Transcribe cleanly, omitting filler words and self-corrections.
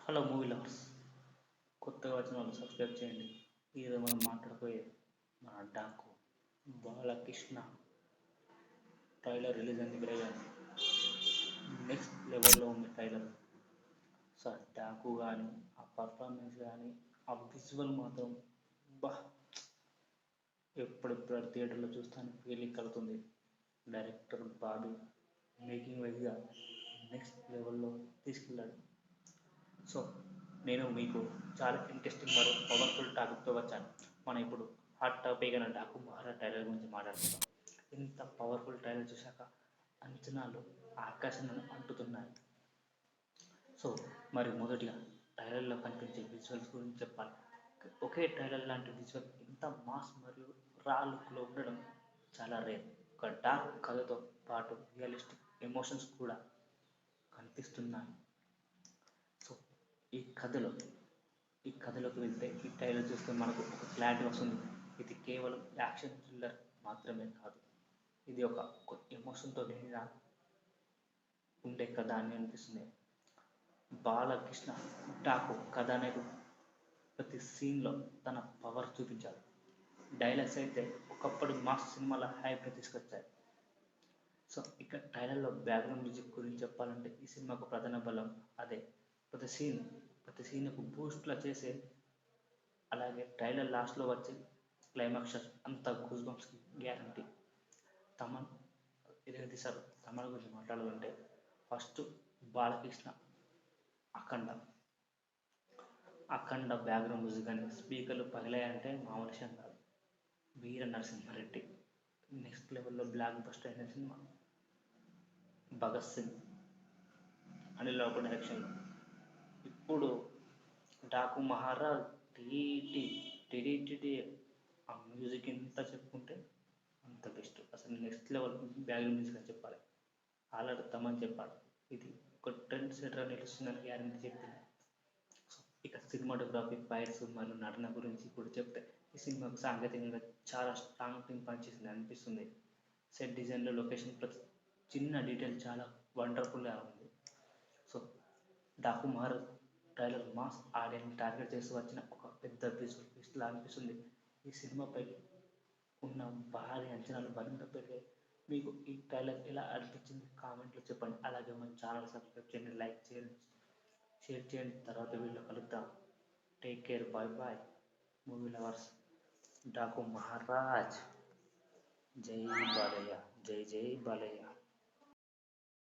Hello movie lovers, కొత్తగా వచ్చిన వాళ్ళు సబ్స్క్రైబ్ చేయండి. ఈరోజు మనం మాట్లాడుకోయే మన డాకు బాలకృష్ణ ట్రైలర్ రిలీజ్ అయింది. విరగానే నెక్స్ట్ లెవెల్లో ఉంది ట్రైలర్. సో డాకు కానీ ఆ పర్ఫార్మెన్స్ కానీ ఆ విజువల్ మాత్రం బా ఎప్పుడెప్పుడు థియేటర్లో చూస్తాను ఫీలింగ్ కలుగుతుంది. డైరెక్టర్ బాబీ మేకింగ్ వైజ్గా నెక్స్ట్ లెవెల్లో తీసుకెళ్ళాడు. సో నేను మీకు చాలా ఇంట్రెస్టింగ్ మరియు పవర్ఫుల్ టాపిక్తో వచ్చాను. మనం ఇప్పుడు హాట్ టాపిక్ అయిన డాకు మహారాజ్ ట్రైలర్ గురించి మాట్లాడుకుందాం. ఇంత పవర్ఫుల్ ట్రైలర్ చూశాక అంచనాలు ఆకాశాన్ని అంటుతున్నాయి. సో మరి మొదటిగా ట్రైలర్లో కనిపించే విజువల్స్ గురించి చెప్పాలి. ఒకే ట్రైలర్ లాంటి విజువల్ ఇంత మాస్ మరియు రా లుక్లో ఉండడం చాలా రేర్. ఒక డార్క్ కథతో పాటు రియలిస్టిక్ ఎమోషన్స్ కూడా కనిపిస్తున్నాయి. సో ఈ కథలోకి వెళ్తే ఈ ట్రైలర్ చూస్తే మనకు ఒక క్లారిటీ వస్తుంది. ఇది కేవలం యాక్షన్ థ్రిల్లర్ మాత్రమే కాదు, ఇది ఒక ఎమోషన్తో నిండిన ఉండే కథ అని అనిపిస్తుంది. బాలకృష్ణ డాకు కథానాయకుడు ప్రతి సీన్లో తన పవర్ చూపించాడు. డైలాగ్స్ అయితే ఒకప్పుడు మాస్ సినిమాల హైప్ తీసుకొచ్చాయి. సో ఇక్కడ ట్రైలర్లో బ్యాక్గ్రౌండ్ మ్యూజిక్ గురించి చెప్పాలంటే ఈ సినిమాకు ప్రధాన బలం అదే. ప్రతి సీన్కు బూస్ట్లా చేసే, అలాగే ట్రైలర్ లాస్ట్లో వచ్చే క్లైమాక్స్ అంత గూస్ బంప్స్కి గ్యారంటీ. తమన్ తీశారు. తమన్ గురించి మాట్లాడాలంటే ఫస్ట్ బాలకృష్ణ అఖండ బ్యాక్గ్రౌండ్ మ్యూజిక్ కానీ స్పీకర్లు పగిలాయంటే మామూలు విషయం కాదు. వీర నరసింహారెడ్డి నెక్స్ట్ లెవెల్లో బ్లాక్ బస్టర్ అయిన సినిమా. భగత్ సింగ్ అనిల్ రావుపూడి డైరెక్షన్లో. ఇప్పుడు డాకు మహారాజ్ టీటీ ఆ మ్యూజిక్ ఎంత చెప్పుకుంటే అంత బెస్ట్. అసలు నెక్స్ట్ లెవెల్ బ్యాక్గ్రౌండ్ మ్యూజిక్ అని చెప్పాలి. ఆల్రెడీ తమని చెప్పాలి, ఇది ఒక ట్రెండ్ సెటర్ నిలుస్తుందని గ్యారంటీ చెప్పింది. సో ఇక సినిమాటోగ్రఫీ, ఫైట్స్ మరియు నటన గురించి కూడా చెప్తే ఈ సినిమాకు సాంకేతికంగా చాలా స్ట్రాంగ్ టీం పనిచేసింది అనిపిస్తుంది. సెట్ డిజైన్లో లొకేషన్ ప్రతి చిన్న డీటెయిల్ చాలా వండర్ఫుల్గా ఉంది. So Daaku Maharaj trailer mass audience target చేసి వచ్చిన ఒక పెద్ద విజువల్ ఫీస్ట్లా అనిపిస్తుంది. ఈ సినిమాపై ఉన్న భారీ అంచనాలు మరింత పెరిగాయి. మీకు ఈ ట్రైలర్ ఎలా అనిపించింది కామెంట్లో చెప్పండి. అలాగే మన ఛానల్ సబ్స్క్రైబ్ చేయండి, లైక్ చేయండి, షేర్ చేయండి. తర్వాత వీడియో కలుద్దాం. Take care, bye bye movie lovers. Daaku Maharaaj. Jai Balayya, జై జై బాలయ్య.